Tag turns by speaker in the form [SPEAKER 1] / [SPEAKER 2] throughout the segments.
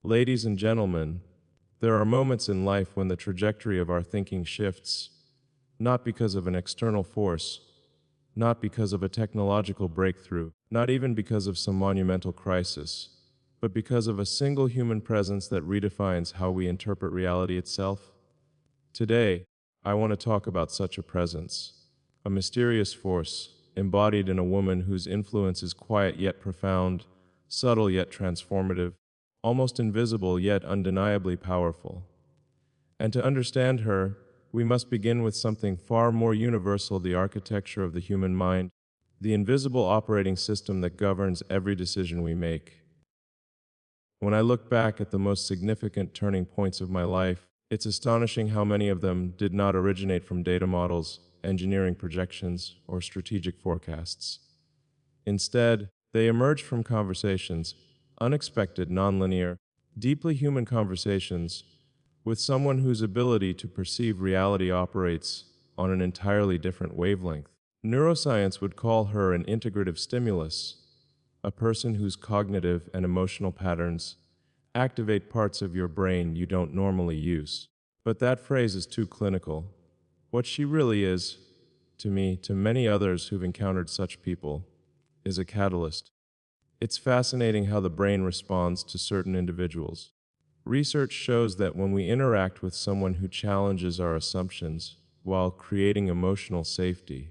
[SPEAKER 1] Ladies and gentlemen, there are moments in life when the trajectory of our thinking shifts, not because of an external force, not because of a technological breakthrough, not even because of some monumental crisis, but because of a single human presence that redefines how we interpret reality itself. Today, I want to talk about such a presence, a mysterious force embodied in a woman whose influence is quiet yet profound, subtle yet transformative, almost invisible yet undeniably powerful. And to understand her, we must begin with something far more universal: the architecture of the human mind, the invisible operating system that governs every decision we make. When I look back at the most significant turning points of my life, it's astonishing how many of them did not originate from data models, engineering projections, or strategic forecasts. Instead, they emerged from conversations, unexpected, nonlinear, deeply human conversations, with someone whose ability to perceive reality operates on an entirely different wavelength. Neuroscience would call her an integrative stimulus, a person whose cognitive and emotional patterns activate parts of your brain you don't normally use. But that phrase is too clinical. What she really is, to me, to many others who've encountered such people, is a catalyst. It's fascinating how the brain responds to certain individuals. Research shows that when we interact with someone who challenges our assumptions while creating emotional safety,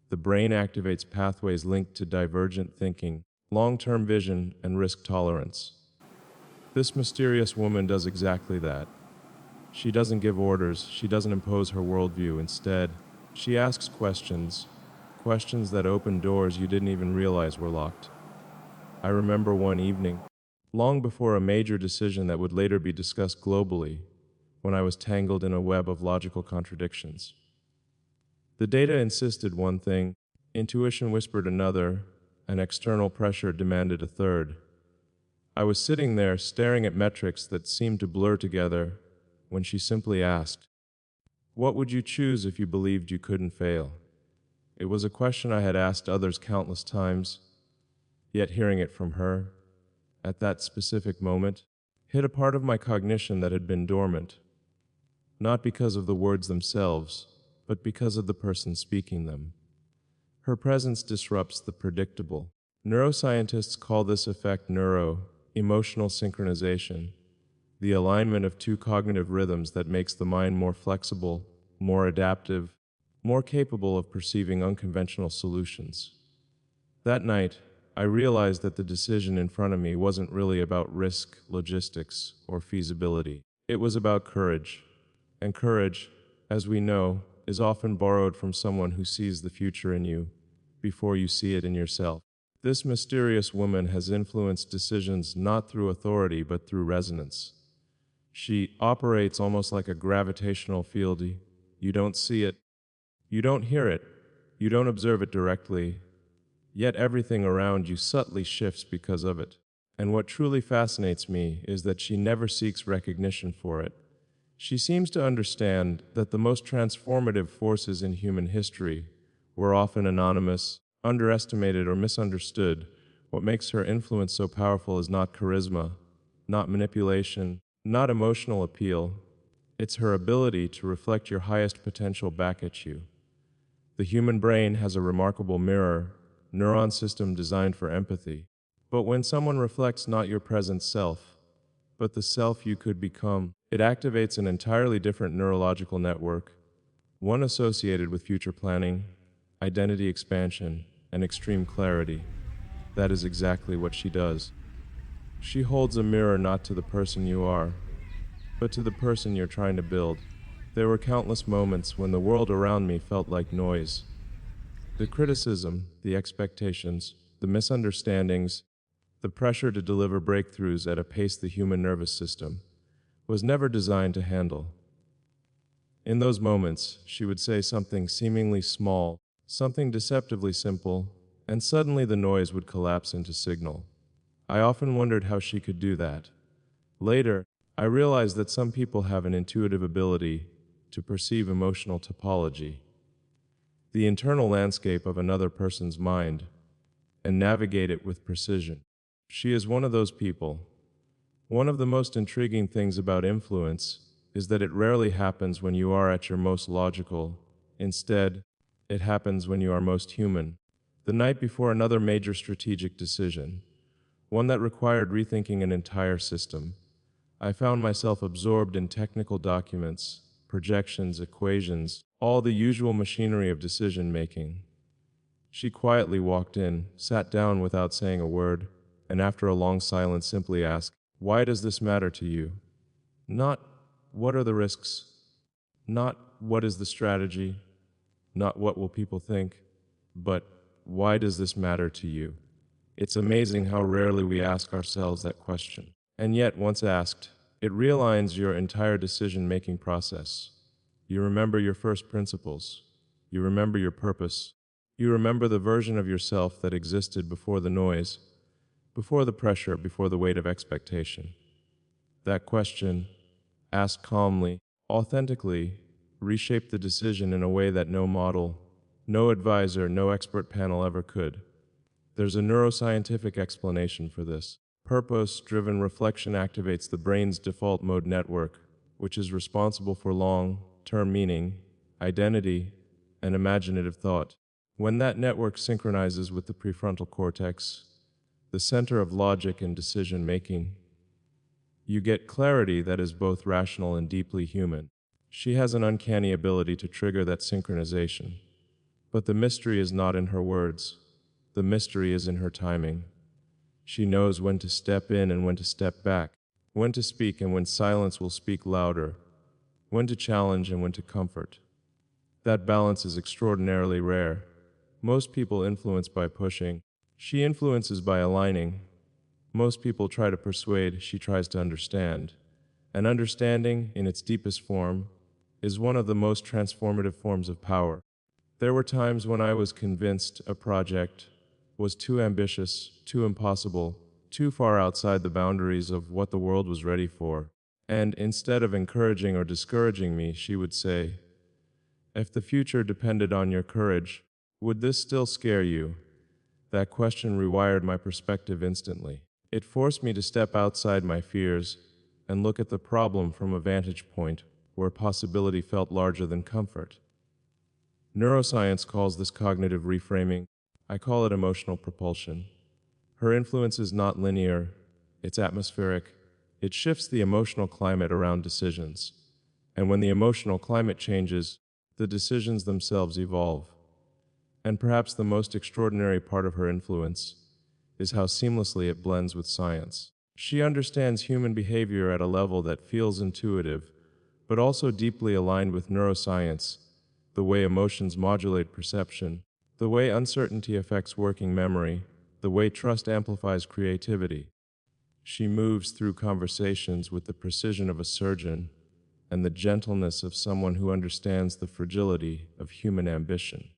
[SPEAKER 1] the brain activates pathways linked to divergent thinking, long-term vision, and risk tolerance. This mysterious woman does exactly that. She doesn't give orders, she doesn't impose her worldview. Instead, she asks questions, questions that open doors you didn't even realize were locked. I remember one evening, long before a major decision that would later be discussed globally, when I was tangled in a web of logical contradictions. The data insisted one thing, intuition whispered another, and external pressure demanded a third. I was sitting there staring at metrics that seemed to blur together when she simply asked, "What would you choose if you believed you couldn't fail?" It was a question I had asked others countless times, yet hearing it from her, at that specific moment, hit a part of my cognition that had been dormant, not because of the words themselves, but because of the person speaking them. Her presence disrupts the predictable. Neuroscientists call this effect emotional synchronization, the alignment of two cognitive rhythms that makes the mind more flexible, more adaptive, more capable of perceiving unconventional solutions. That night, I realized that the decision in front of me wasn't really about risk, logistics, or feasibility. It was about courage. And courage, as we know, is often borrowed from someone who sees the future in you before you see it in yourself. This mysterious woman has influenced decisions not through authority but through resonance. She operates almost like a gravitational field. You don't see it, you don't hear it, you don't observe it directly, yet everything around you subtly shifts because of it. And what truly fascinates me is that she never seeks recognition for it. She seems to understand that the most transformative forces in human history were often anonymous, underestimated, or misunderstood. What makes her influence so powerful is not charisma, not manipulation, not emotional appeal. It's her ability to reflect your highest potential back at you. The human brain has a remarkable mirror, neuron system designed for empathy. But when someone reflects not your present self, but the self you could become, it activates an entirely different neurological network, one associated with future planning, identity expansion, and extreme clarity. That is exactly what she does. She holds a mirror not to the person you are, but to the person you're trying to build. There were countless moments when the world around me felt like noise. The criticism, the expectations, the misunderstandings, the pressure to deliver breakthroughs at a pace the human nervous system was never designed to handle. In those moments, she would say something seemingly small, something deceptively simple, and suddenly the noise would collapse into signal. I often wondered how she could do that. Later, I realized that some people have an intuitive ability to perceive emotional topology, the internal landscape of another person's mind, and navigate it with precision. She is one of those people, One of the most intriguing things about influence is that it rarely happens when you are at your most logical. Instead, it happens when you are most human. The night before another major strategic decision, one that required rethinking an entire system, I found myself absorbed in technical documents, projections, equations, all the usual machinery of decision making. She quietly walked in, sat down without saying a word, and after a long silence simply asked, "Why does this matter to you?" Not, "What are the risks?" Not, "What is the strategy?" Not, "What will people think?" But, "Why does this matter to you?" It's amazing how rarely we ask ourselves that question. And yet, once asked, it realigns your entire decision-making process. You remember your first principles. You remember your purpose. You remember the version of yourself that existed before the noise, before the pressure, before the weight of expectation. That question, asked calmly, authentically, reshaped the decision in a way that no model, no advisor, no expert panel ever could. There's a neuroscientific explanation for this. Purpose-driven reflection activates the brain's default mode network, which is responsible for long-term meaning, identity, and imaginative thought. When that network synchronizes with the prefrontal cortex, the center of logic and decision-making, you get clarity that is both rational and deeply human. She has an uncanny ability to trigger that synchronization. But the mystery is not in her words. The mystery is in her timing. She knows when to step in and when to step back, when to speak and when silence will speak louder, when to challenge and when to comfort. That balance is extraordinarily rare. Most people influence by pushing. She influences by aligning. Most people try to persuade, she tries to understand. And understanding, in its deepest form, is one of the most transformative forms of power. There were times when I was convinced a project was too ambitious, too impossible, too far outside the boundaries of what the world was ready for. And instead of encouraging or discouraging me, she would say, "If the future depended on your courage, would this still scare you?" That question rewired my perspective instantly. It forced me to step outside my fears and look at the problem from a vantage point where possibility felt larger than comfort. Neuroscience calls this cognitive reframing. I call it emotional propulsion. Her influence is not linear, it's atmospheric. It shifts the emotional climate around decisions. And when the emotional climate changes, the decisions themselves evolve. And perhaps the most extraordinary part of her influence is how seamlessly it blends with science. She understands human behavior at a level that feels intuitive, but also deeply aligned with neuroscience, the way emotions modulate perception, the way uncertainty affects working memory, the way trust amplifies creativity. She moves through conversations with the precision of a surgeon and the gentleness of someone who understands the fragility of human ambition.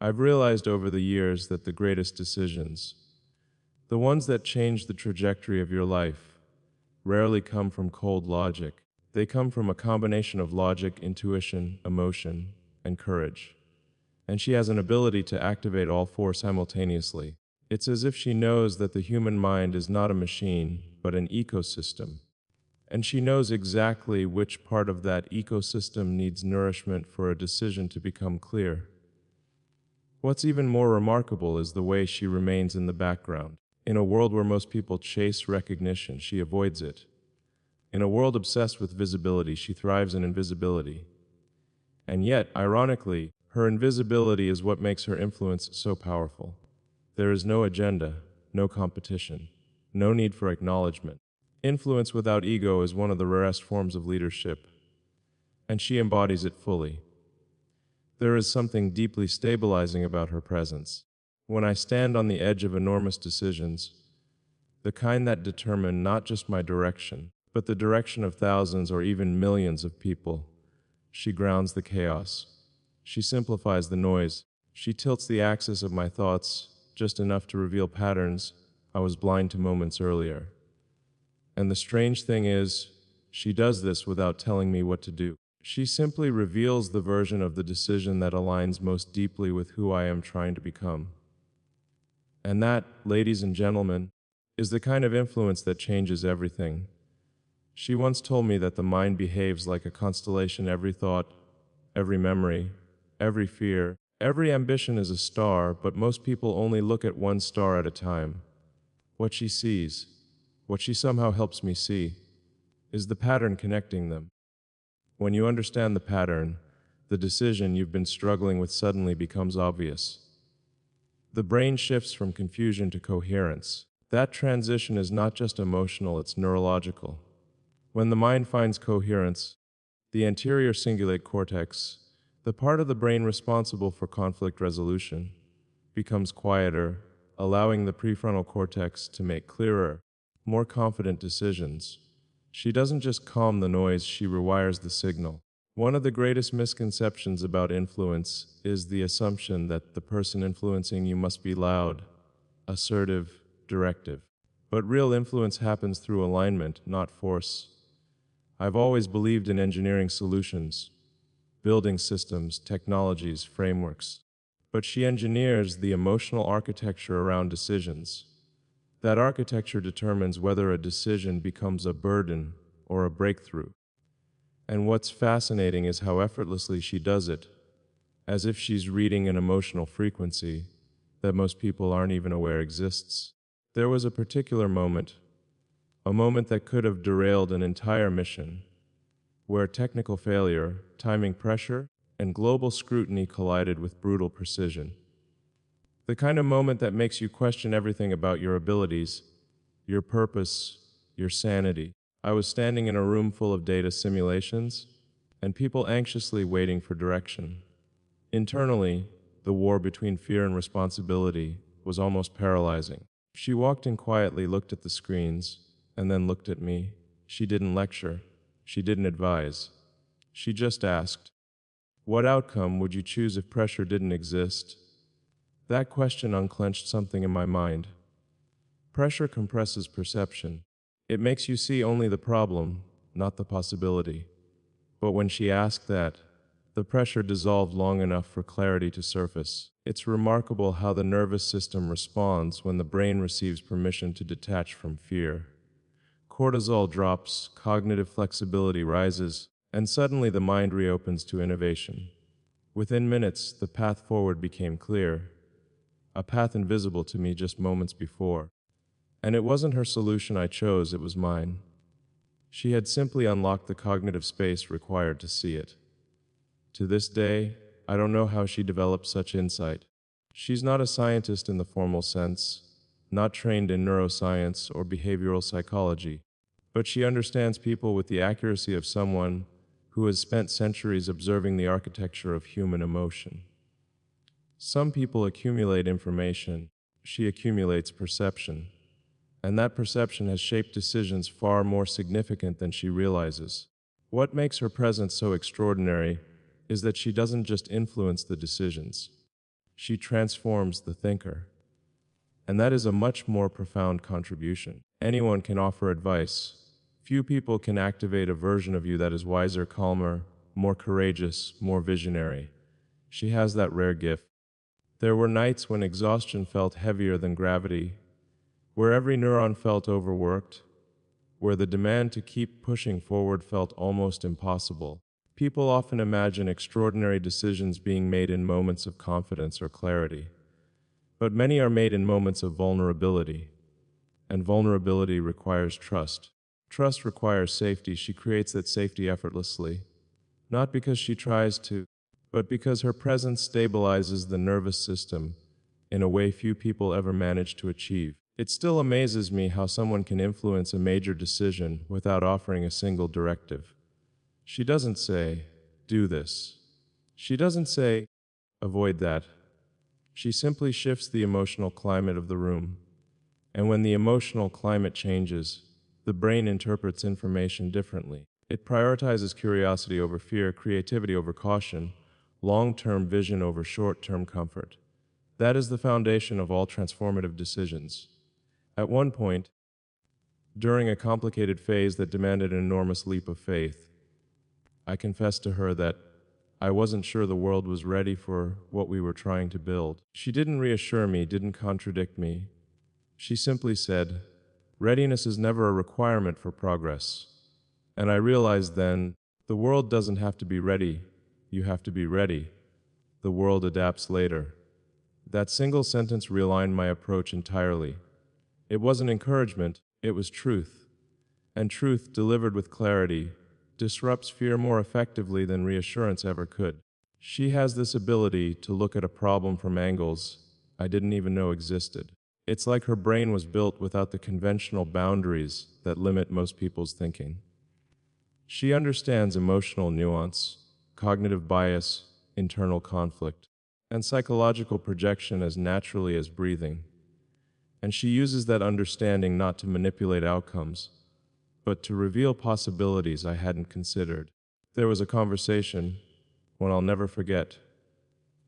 [SPEAKER 1] I've realized over the years that the greatest decisions, the ones that change the trajectory of your life, rarely come from cold logic. They come from a combination of logic, intuition, emotion, and courage. And she has an ability to activate all four simultaneously. It's as if she knows that the human mind is not a machine, but an ecosystem. And she knows exactly which part of that ecosystem needs nourishment for a decision to become clear. What's even more remarkable is the way she remains in the background. In a world where most people chase recognition, she avoids it. In a world obsessed with visibility, she thrives in invisibility. And yet, ironically, her invisibility is what makes her influence so powerful. There is no agenda, no competition, no need for acknowledgement. Influence without ego is one of the rarest forms of leadership, and she embodies it fully. There is something deeply stabilizing about her presence. When I stand on the edge of enormous decisions, the kind that determine not just my direction, but the direction of thousands or even millions of people, she grounds the chaos. She simplifies the noise. She tilts the axis of my thoughts just enough to reveal patterns I was blind to moments earlier. And the strange thing is, she does this without telling me what to do. She simply reveals the version of the decision that aligns most deeply with who I am trying to become. And that, ladies and gentlemen, is the kind of influence that changes everything. She once told me that the mind behaves like a constellation. Every thought, every memory, every fear, every ambition is a star, but most people only look at one star at a time. What she sees, what she somehow helps me see, is the pattern connecting them. When you understand the pattern, the decision you've been struggling with suddenly becomes obvious. The brain shifts from confusion to coherence. That transition is not just emotional, it's neurological. When the mind finds coherence, the anterior cingulate cortex, the part of the brain responsible for conflict resolution, becomes quieter, allowing the prefrontal cortex to make clearer, more confident decisions. She doesn't just calm the noise, she rewires the signal. One of the greatest misconceptions about influence is the assumption that the person influencing you must be loud, assertive, directive. But real influence happens through alignment, not force. I've always believed in engineering solutions, building systems, technologies, frameworks. But she engineers the emotional architecture around decisions. That architecture determines whether a decision becomes a burden or a breakthrough. And what's fascinating is how effortlessly she does it, as if she's reading an emotional frequency that most people aren't even aware exists. There was a particular moment, a moment that could have derailed an entire mission, where technical failure, timing pressure, and global scrutiny collided with brutal precision. The kind of moment that makes you question everything about your abilities, your purpose, your sanity. I was standing in a room full of data simulations, and people anxiously waiting for direction. Internally, the war between fear and responsibility was almost paralyzing. She walked in quietly, looked at the screens, and then looked at me. She didn't lecture. She didn't advise. She just asked, "What outcome would you choose if pressure didn't exist?" That question unclenched something in my mind. Pressure compresses perception. It makes you see only the problem, not the possibility. But when she asked that, the pressure dissolved long enough for clarity to surface. It's remarkable how the nervous system responds when the brain receives permission to detach from fear. Cortisol drops, cognitive flexibility rises, and suddenly the mind reopens to innovation. Within minutes, the path forward became clear, a path invisible to me just moments before. And it wasn't her solution I chose, it was mine. She had simply unlocked the cognitive space required to see it. To this day, I don't know how she developed such insight. She's not a scientist in the formal sense, not trained in neuroscience or behavioral psychology, but she understands people with the accuracy of someone who has spent centuries observing the architecture of human emotion. Some people accumulate information, she accumulates perception, and that perception has shaped decisions far more significant than she realizes. What makes her presence so extraordinary is that she doesn't just influence the decisions, she transforms the thinker. And that is a much more profound contribution. Anyone can offer advice. Few people can activate a version of you that is wiser, calmer, more courageous, more visionary. She has that rare gift. There were nights when exhaustion felt heavier than gravity, where every neuron felt overworked, where the demand to keep pushing forward felt almost impossible. People often imagine extraordinary decisions being made in moments of confidence or clarity, but many are made in moments of vulnerability, and vulnerability requires trust. Trust requires safety. She creates that safety effortlessly, not because she tries to, but because her presence stabilizes the nervous system in a way few people ever manage to achieve. It still amazes me how someone can influence a major decision without offering a single directive. She doesn't say, "Do this." She doesn't say, "Avoid that." She simply shifts the emotional climate of the room. And when the emotional climate changes, the brain interprets information differently. It prioritizes curiosity over fear, creativity over caution, long-term vision over short-term comfort. That is the foundation of all transformative decisions. At one point, during a complicated phase that demanded an enormous leap of faith, I confessed to her that I wasn't sure the world was ready for what we were trying to build. She didn't reassure me, didn't contradict me. She simply said, "Readiness is never a requirement for progress. And I realized then, the world doesn't have to be ready. You have to be ready. The world adapts later. That single sentence realigned my approach entirely. It wasn't encouragement, it was truth. And truth, delivered with clarity, disrupts fear more effectively than reassurance ever could. She has this ability to look at a problem from angles I didn't even know existed. It's like her brain was built without the conventional boundaries that limit most people's thinking. She understands emotional nuance, cognitive bias, internal conflict, and psychological projection as naturally as breathing. And she uses that understanding not to manipulate outcomes, but to reveal possibilities I hadn't considered. There was a conversation, one I'll never forget,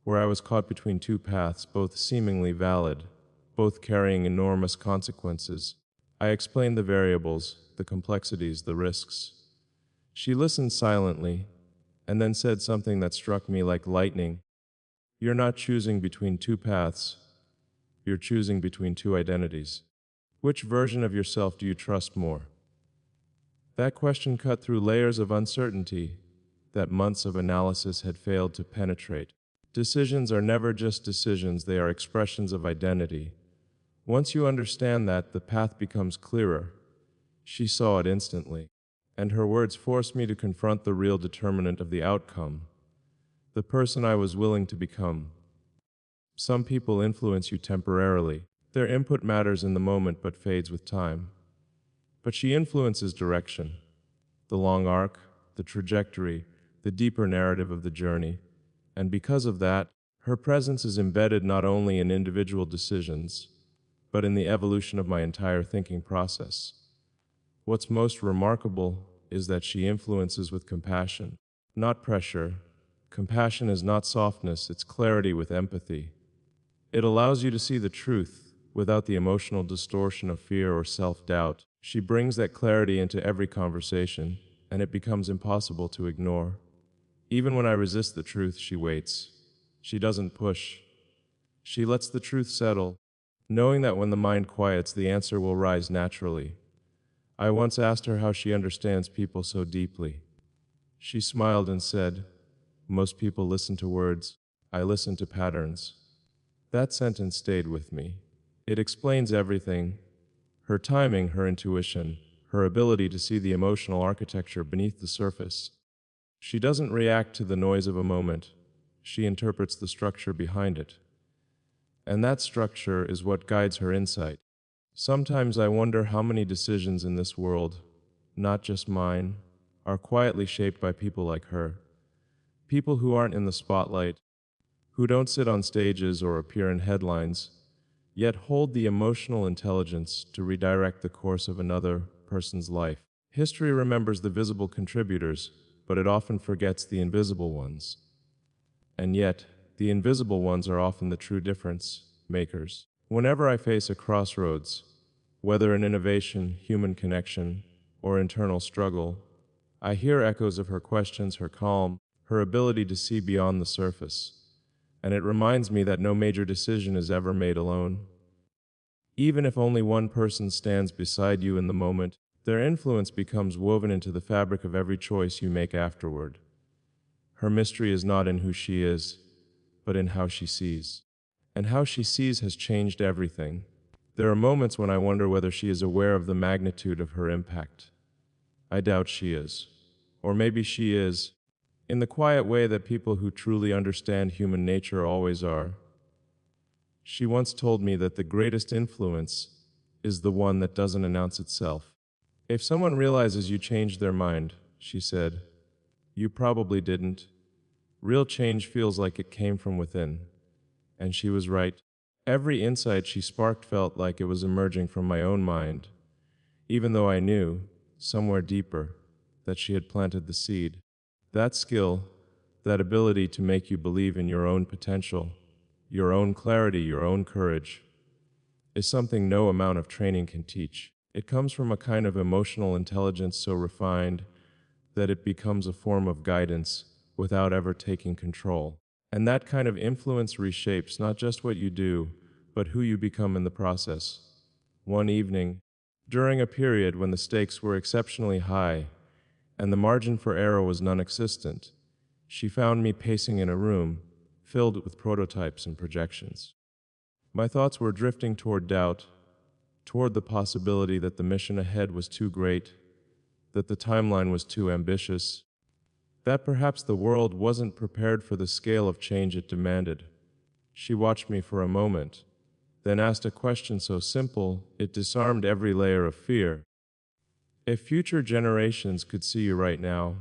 [SPEAKER 1] where I was caught between two paths, both seemingly valid, both carrying enormous consequences. I explained the variables, the complexities, the risks. She listened silently, and then said something that struck me like lightning. You're not choosing between two paths, you're choosing between two identities. Which version of yourself do you trust more? That question cut through layers of uncertainty that months of analysis had failed to penetrate. Decisions are never just decisions, they are expressions of identity. Once you understand that, the path becomes clearer. She saw it instantly, and her words forced me to confront the real determinant of the outcome, the person I was willing to become. Some people influence you temporarily. Their input matters in the moment but fades with time. But she influences direction, the long arc, the trajectory, the deeper narrative of the journey. And because of that, her presence is embedded not only in individual decisions, but in the evolution of my entire thinking process. What's most remarkable is that she influences with compassion, not pressure. Compassion is not softness, it's clarity with empathy. It allows you to see the truth without the emotional distortion of fear or self-doubt. She brings that clarity into every conversation, and it becomes impossible to ignore. Even when I resist the truth, she waits. She doesn't push. She lets the truth settle, knowing that when the mind quiets, the answer will rise naturally. I once asked her how she understands people so deeply. She smiled and said, "Most people listen to words. I listen to patterns." That sentence stayed with me. It explains everything: her timing, her intuition, her ability to see the emotional architecture beneath the surface. She doesn't react to the noise of a moment. She interprets the structure behind it. And that structure is what guides her insight. Sometimes I wonder how many decisions in this world, not just mine, are quietly shaped by people like her. People who aren't in the spotlight, who don't sit on stages or appear in headlines, yet hold the emotional intelligence to redirect the course of another person's life. History remembers the visible contributors, but it often forgets the invisible ones. And yet, the invisible ones are often the true difference makers. Whenever I face a crossroads, whether in innovation, human connection, or internal struggle, I hear echoes of her questions, her calm, her ability to see beyond the surface. And it reminds me that no major decision is ever made alone. Even if only one person stands beside you in the moment, their influence becomes woven into the fabric of every choice you make afterward. Her mystery is not in who she is, but in how she sees. And how she sees has changed everything. There are moments when I wonder whether she is aware of the magnitude of her impact. I doubt she is. Or maybe she is, in the quiet way that people who truly understand human nature always are. She once told me that the greatest influence is the one that doesn't announce itself. If someone realizes you changed their mind, she said, you probably didn't. Real change feels like it came from within. And she was right. Every insight she sparked felt like it was emerging from my own mind, even though I knew, somewhere deeper, that she had planted the seed. That skill, that ability to make you believe in your own potential, your own clarity, your own courage, is something no amount of training can teach. It comes from a kind of emotional intelligence so refined that it becomes a form of guidance without ever taking control. And that kind of influence reshapes not just what you do, but who you become in the process. One evening, during a period when the stakes were exceptionally high, and the margin for error was non-existent. She found me pacing in a room filled with prototypes and projections. My thoughts were drifting toward doubt, toward the possibility that the mission ahead was too great, that the timeline was too ambitious, that perhaps the world wasn't prepared for the scale of change it demanded. She watched me for a moment, then asked a question so simple it disarmed every layer of fear. If future generations could see you right now,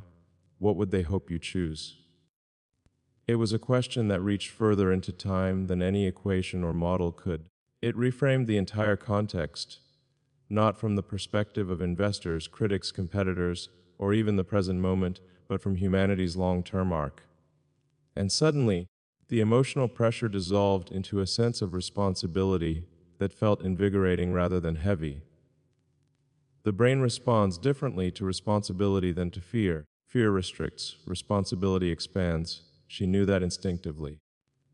[SPEAKER 1] what would they hope you choose? It was a question that reached further into time than any equation or model could. It reframed the entire context, not from the perspective of investors, critics, competitors, or even the present moment, but from humanity's long-term arc. And suddenly, the emotional pressure dissolved into a sense of responsibility that felt invigorating rather than heavy. The brain responds differently to responsibility than to fear. Fear restricts, responsibility expands. She knew that instinctively.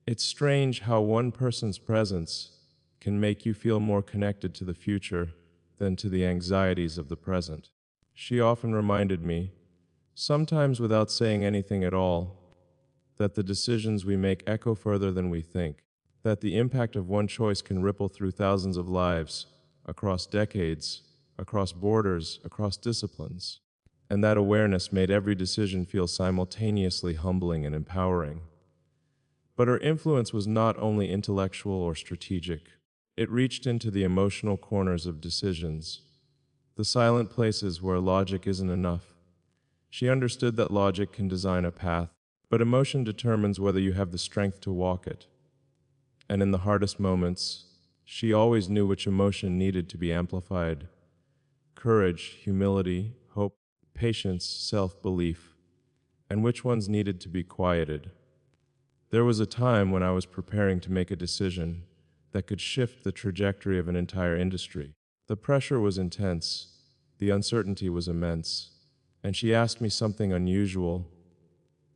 [SPEAKER 1] It's strange how one person's presence can make you feel more connected to the future than to the anxieties of the present. She often reminded me, sometimes without saying anything at all, that the decisions we make echo further than we think, that the impact of one choice can ripple through thousands of lives, across decades, across borders, across disciplines, and that awareness made every decision feel simultaneously humbling and empowering. But her influence was not only intellectual or strategic. It reached into the emotional corners of decisions, the silent places where logic isn't enough. She understood that logic can design a path, but emotion determines whether you have the strength to walk it. And in the hardest moments, she always knew which emotion needed to be amplified: courage, humility, hope, patience, self-belief, and which ones needed to be quieted. There was a time when I was preparing to make a decision that could shift the trajectory of an entire industry. The pressure was intense, the uncertainty was immense, and she asked me something unusual.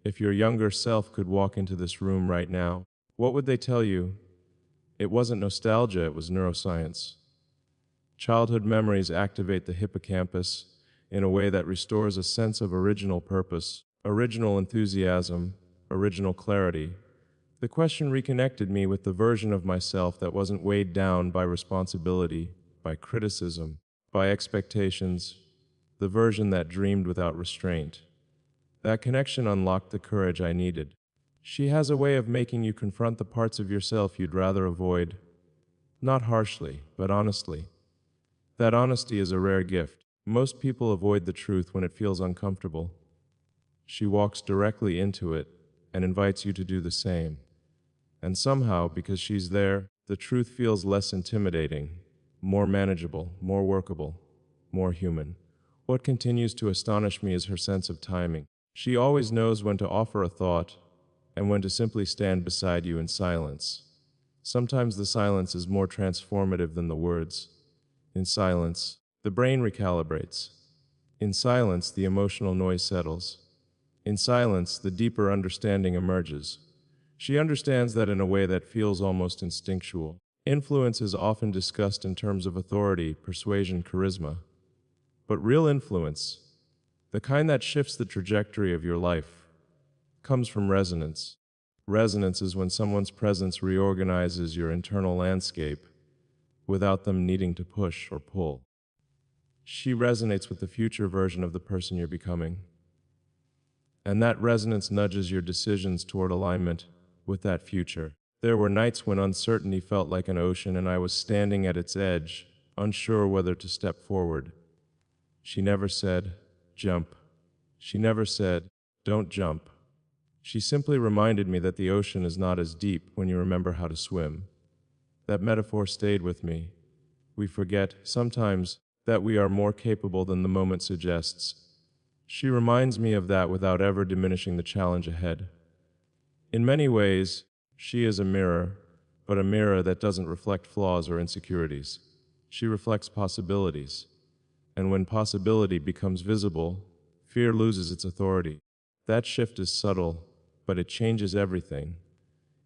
[SPEAKER 1] If your younger self could walk into this room right now, what would they tell you? It wasn't nostalgia, it was neuroscience. Childhood memories activate the hippocampus in a way that restores a sense of original purpose, original enthusiasm, original clarity. The question reconnected me with the version of myself that wasn't weighed down by responsibility, by criticism, by expectations, the version that dreamed without restraint. That connection unlocked the courage I needed. She has a way of making you confront the parts of yourself you'd rather avoid, not harshly, but honestly. That honesty is a rare gift. Most people avoid the truth when it feels uncomfortable. She walks directly into it and invites you to do the same. And somehow, because she's there, the truth feels less intimidating, more manageable, more workable, more human. What continues to astonish me is her sense of timing. She always knows when to offer a thought and when to simply stand beside you in silence. Sometimes the silence is more transformative than the words. In silence, the brain recalibrates. In silence, the emotional noise settles. In silence, the deeper understanding emerges. She understands that in a way that feels almost instinctual. Influence is often discussed in terms of authority, persuasion, charisma. But real influence, the kind that shifts the trajectory of your life, comes from resonance. Resonance is when someone's presence reorganizes your internal landscape without them needing to push or pull. She resonates with the future version of the person you're becoming. And that resonance nudges your decisions toward alignment with that future. There were nights when uncertainty felt like an ocean and I was standing at its edge, unsure whether to step forward. She never said, "Jump." She never said, "Don't jump." She simply reminded me that the ocean is not as deep when you remember how to swim. That metaphor stayed with me. We forget, sometimes, that we are more capable than the moment suggests. She reminds me of that without ever diminishing the challenge ahead. In many ways, she is a mirror, but a mirror that doesn't reflect flaws or insecurities. She reflects possibilities. And when possibility becomes visible, fear loses its authority. That shift is subtle, but it changes everything.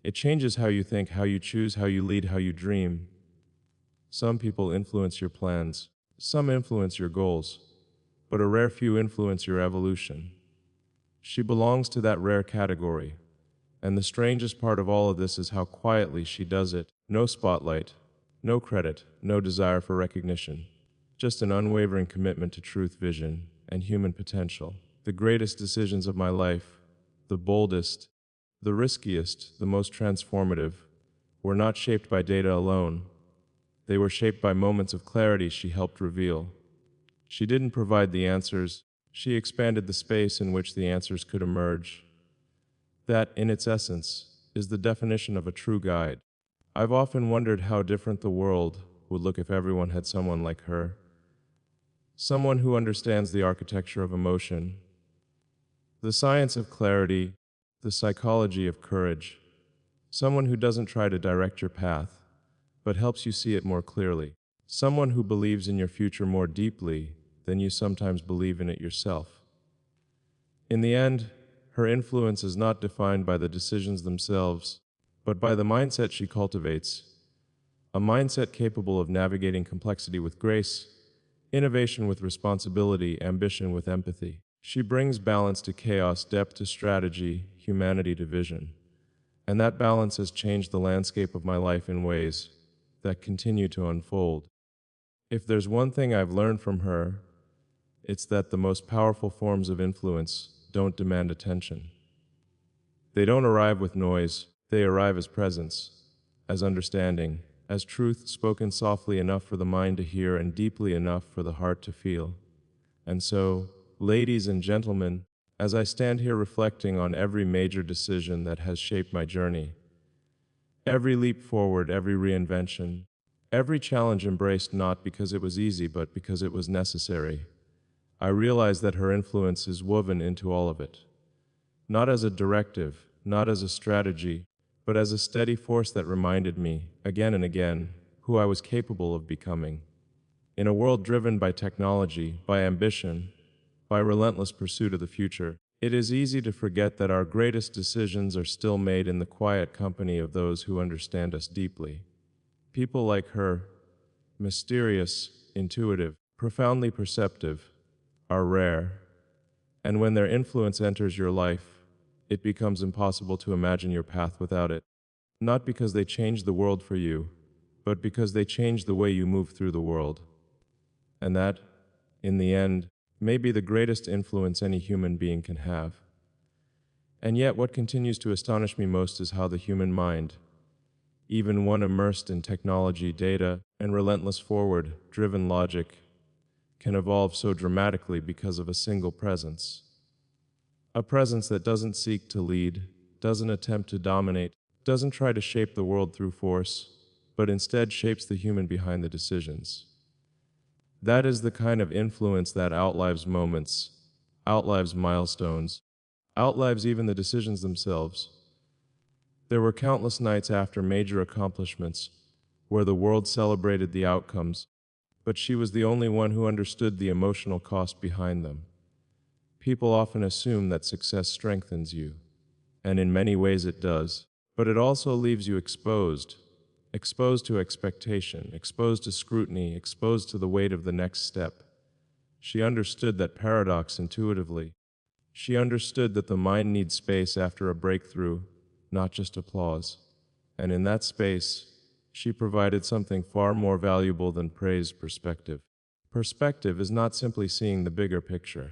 [SPEAKER 1] It changes how you think, how you choose, how you lead, how you dream. Some people influence your plans. Some influence your goals. but a rare few influence your evolution. She belongs to that rare category. And the strangest part of all of this is how quietly she does it. No spotlight, no credit, no desire for recognition. Just an unwavering commitment to truth, vision, and human potential. The greatest decisions of my life, the boldest, the riskiest, the most transformative, were not shaped by data alone. They were shaped by moments of clarity she helped reveal. She didn't provide the answers, she expanded the space in which the answers could emerge. That, in its essence, is the definition of a true guide. I've often wondered how different the world would look if everyone had someone like her. Someone who understands the architecture of emotion, the science of clarity, the psychology of courage. Someone who doesn't try to direct your path, but helps you see it more clearly. Someone who believes in your future more deeply than you sometimes believe in it yourself. In the end, her influence is not defined by the decisions themselves, but by the mindset she cultivates, a mindset capable of navigating complexity with grace, innovation with responsibility, ambition with empathy. She brings balance to chaos, depth to strategy, humanity to vision. And that balance has changed the landscape of my life in ways that continue to unfold. If there's one thing I've learned from her, it's that the most powerful forms of influence don't demand attention. They don't arrive with noise, they arrive as presence, as understanding, as truth spoken softly enough for the mind to hear and deeply enough for the heart to feel. And so, ladies and gentlemen, as I stand here reflecting on every major decision that has shaped my journey, every leap forward, every reinvention, every challenge embraced not because it was easy but because it was necessary, I realize that her influence is woven into all of it. Not as a directive, not as a strategy, but as a steady force that reminded me, again and again, who I was capable of becoming. In a world driven by technology, by ambition, by relentless pursuit of the future, it is easy to forget that our greatest decisions are still made in the quiet company of those who understand us deeply. People like her, mysterious, intuitive, profoundly perceptive, are rare, and when their influence enters your life, it becomes impossible to imagine your path without it. Not because they change the world for you, but because they change the way you move through the world. And that, in the end, may be the greatest influence any human being can have. And yet what continues to astonish me most is how the human mind, even one immersed in technology, data, and relentless forward-driven logic, can evolve so dramatically because of a single presence. A presence that doesn't seek to lead, doesn't attempt to dominate, doesn't try to shape the world through force, but instead shapes the human behind the decisions. That is the kind of influence that outlives moments, outlives milestones, outlives even the decisions themselves. There were countless nights after major accomplishments where the world celebrated the outcomes, but she was the only one who understood the emotional cost behind them. People often assume that success strengthens you, and in many ways it does, but it also leaves you exposed to expectation, exposed to scrutiny, exposed to the weight of the next step. She understood that paradox intuitively. She understood that the mind needs space after a breakthrough, not just applause. And in that space, she provided something far more valuable than praise: perspective. Perspective is not simply seeing the bigger picture.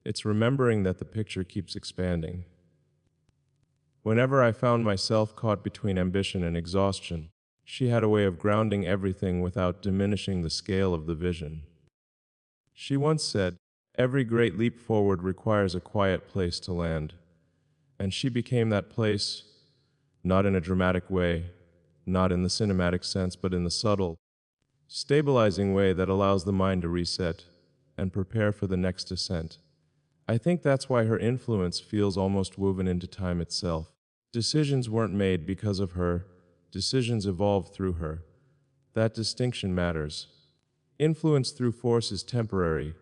[SPEAKER 1] It's remembering that the picture keeps expanding. Whenever I found myself caught between ambition and exhaustion, she had a way of grounding everything without diminishing the scale of the vision. She once said, "Every great leap forward requires a quiet place to land." And she became that place, not in a dramatic way, not in the cinematic sense, but in the subtle, stabilizing way that allows the mind to reset and prepare for the next ascent. I think that's why her influence feels almost woven into time itself. Decisions weren't made because of her, decisions evolved through her. That distinction matters. Influence through force is temporary.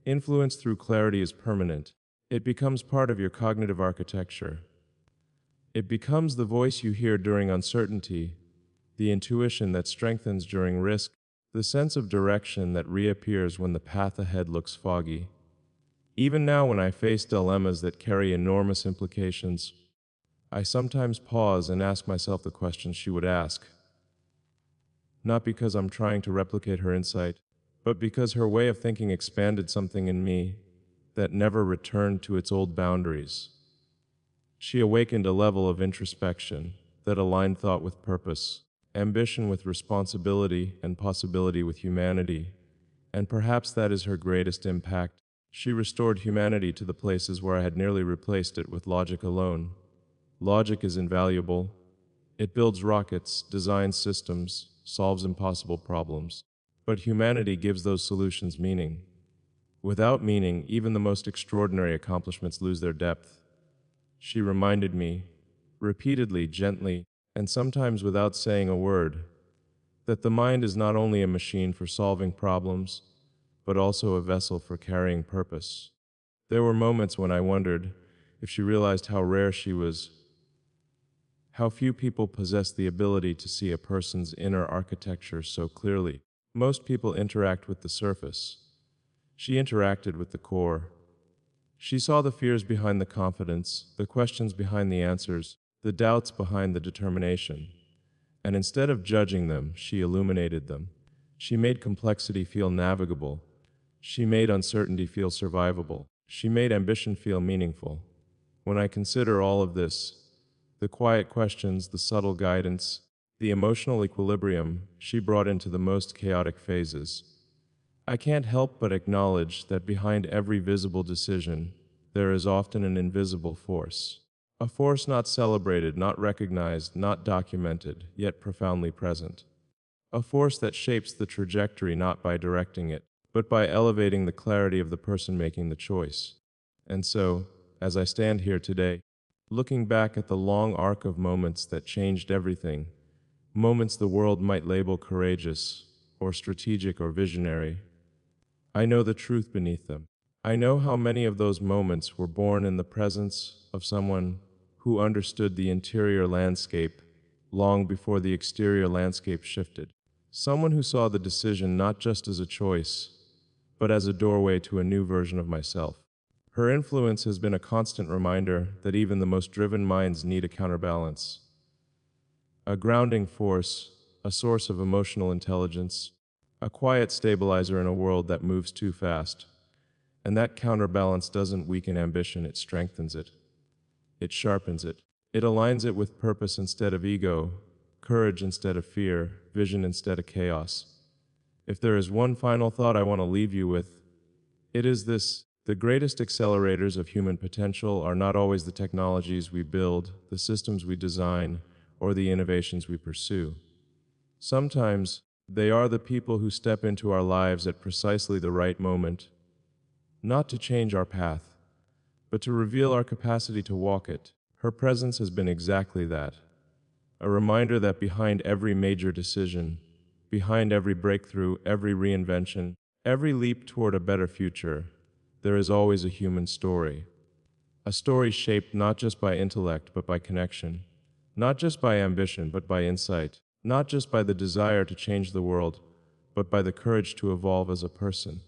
[SPEAKER 1] Influence through clarity is permanent. It becomes part of your cognitive architecture. It becomes the voice you hear during uncertainty, the intuition that strengthens during risk, the sense of direction that reappears when the path ahead looks foggy. Even now, when I face dilemmas that carry enormous implications, I sometimes pause and ask myself the questions she would ask, not because I'm trying to replicate her insight, but because her way of thinking expanded something in me that never returned to its old boundaries. She awakened a level of introspection that aligned thought with purpose, ambition with responsibility, and possibility with humanity. And perhaps that is her greatest impact. She restored humanity to the places where I had nearly replaced it with logic alone. Logic is invaluable. It builds rockets, designs systems, solves impossible problems. But humanity gives those solutions meaning. Without meaning, even the most extraordinary accomplishments lose their depth. She reminded me, repeatedly, gently, and sometimes without saying a word, that the mind is not only a machine for solving problems, but also a vessel for carrying purpose. There were moments when I wondered if she realized how rare she was, how few people possess the ability to see a person's inner architecture so clearly. Most people interact with the surface. She interacted with the core. She saw the fears behind the confidence, the questions behind the answers, the doubts behind the determination. And instead of judging them, she illuminated them. She made complexity feel navigable. She made uncertainty feel survivable. She made ambition feel meaningful. When I consider all of this, the quiet questions, the subtle guidance, the emotional equilibrium she brought into the most chaotic phases, I can't help but acknowledge that behind every visible decision, there is often an invisible force. A force not celebrated, not recognized, not documented, yet profoundly present. A force that shapes the trajectory not by directing it, but by elevating the clarity of the person making the choice. And so, as I stand here today, looking back at the long arc of moments that changed everything, moments the world might label courageous, or strategic, or visionary, I know the truth beneath them. I know how many of those moments were born in the presence of someone who understood the interior landscape long before the exterior landscape shifted. Someone who saw the decision not just as a choice, but as a doorway to a new version of myself. Her influence has been a constant reminder that even the most driven minds need a counterbalance, a grounding force, a source of emotional intelligence, a quiet stabilizer in a world that moves too fast. And that counterbalance doesn't weaken ambition, it strengthens it. It sharpens it. It aligns it with purpose instead of ego, courage instead of fear, vision instead of chaos. If there is one final thought I want to leave you with, it is this: the greatest accelerators of human potential are not always the technologies we build, the systems we design, or the innovations we pursue. Sometimes, they are the people who step into our lives at precisely the right moment, not to change our path, but to reveal our capacity to walk it. Her presence has been exactly that, a reminder that behind every major decision, behind every breakthrough, every reinvention, every leap toward a better future, there is always a human story. A story shaped not just by intellect, but by connection. Not just by ambition, but by insight. Not just by the desire to change the world, but by the courage to evolve as a person.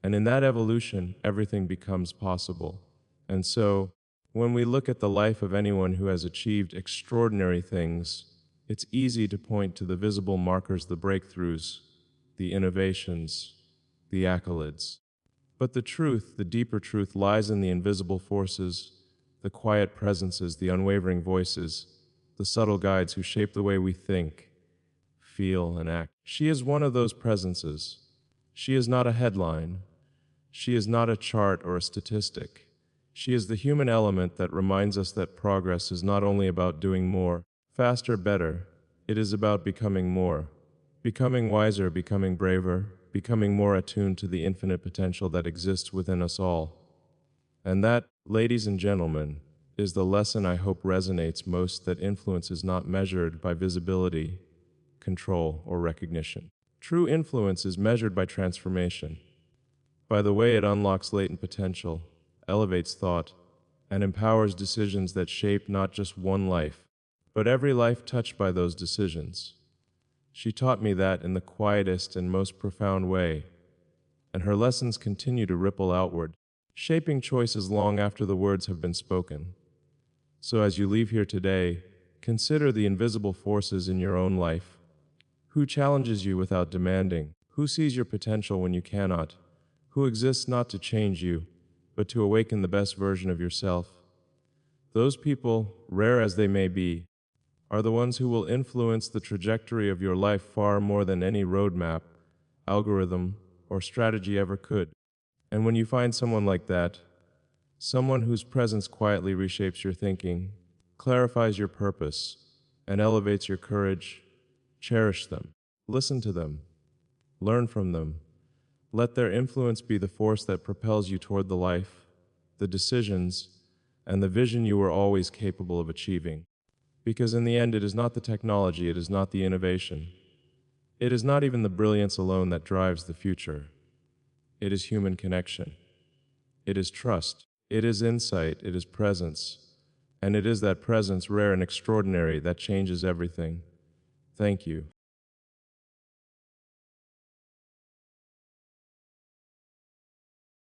[SPEAKER 1] And in that evolution, everything becomes possible. And so, when we look at the life of anyone who has achieved extraordinary things, it's easy to point to the visible markers, the breakthroughs, the innovations, the accolades. But the truth, the deeper truth, lies in the invisible forces, the quiet presences, the unwavering voices, the subtle guides who shape the way we think, feel, and act. She is one of those presences. She is not a headline. She is not a chart or a statistic. She is the human element that reminds us that progress is not only about doing more, faster, better. It is about becoming more, becoming wiser, becoming braver, becoming more attuned to the infinite potential that exists within us all. And that, ladies and gentlemen, is the lesson I hope resonates most, that influence is not measured by visibility, control, or recognition. True influence is measured by transformation, by the way it unlocks latent potential, elevates thought, and empowers decisions that shape not just one life, but every life touched by those decisions. She taught me that in the quietest and most profound way, and her lessons continue to ripple outward, shaping choices long after the words have been spoken. So as you leave here today, consider the invisible forces in your own life. Who challenges you without demanding? Who sees your potential when you cannot? Who exists not to change you, but to awaken the best version of yourself? Those people, rare as they may be, are the ones who will influence the trajectory of your life far more than any roadmap, algorithm, or strategy ever could. And when you find someone like that, someone whose presence quietly reshapes your thinking, clarifies your purpose, and elevates your courage, cherish them. Listen to them. Learn from them. Let their influence be the force that propels you toward the life, the decisions, and the vision you were always capable of achieving. Because in the end, it is not the technology, it is not the innovation. It is not even the brilliance alone that drives the future. It is human connection. It is trust. It is insight. It is presence. And it is that presence, rare and extraordinary, that changes everything. Thank you.